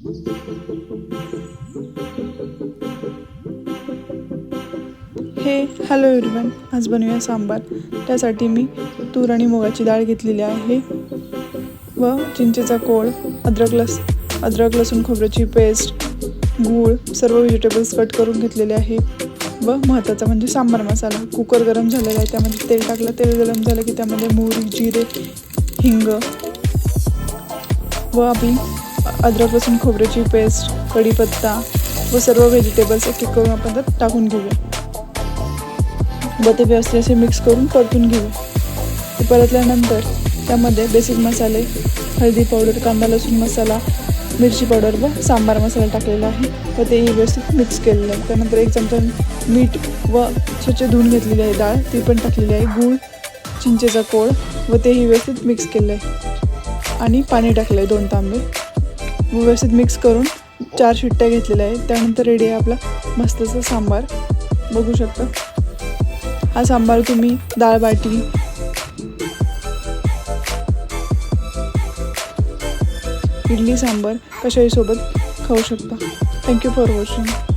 Hello everyone, आज बनवूया सांबार। त्यासाठी मी तूर आणि मुगाची डाळ घेतलेली आहे व चिंचेचा कोळ, अद्रक लसूण खोबऱ्याची पेस्ट, गूळ, सर्व व्हेजिटेबल्स कट करून घेतलेले आहे व महत्त्वाचा म्हणजे सांबार मसाला। कुकर गरम झालेला आहे, त्यामध्ये तेल टाकलं। तेल गरम झालं की त्यामध्ये मोहरी, जिरे, हिंग व आपली अद्रक लसूण खोबऱ्याची पेस्ट, कढीपत्ता व सर्व व्हेजिटेबल्स एक एक करून आपण त्यात टाकून घेऊया व ते व्यवस्थित असे मिक्स करून परतून घेऊ। ते परतल्यानंतर त्यामध्ये बेसिक मसाले, हळदी पावडर, कांदा लसूण मसाला, मिरची पावडर व सांबार मसाला टाकलेला आहे व तेही व्यवस्थित मिक्स केलेलं आहे। त्यानंतर 1 चमचा मीठ व स्वच्छ धुवून घेतलेली आहे डाळ ती पण टाकलेली आहे। गूळ, चिंचेचा कोळ व तेही व्यवस्थित मिक्स केलं आहे आणि पाणी टाकलं आहे 2 तांबे व व्यवस्थित मिक्स करून 4 शिट्ट्या घेतलेल्या आहेत। त्यानंतर रेडी आहे आपला मस्तचा सांबार। बघू शकता, हा सांबार तुम्ही डाळ बाटी, इडली सांबार कशाही सोबत खाऊ शकता। Thank you for watching.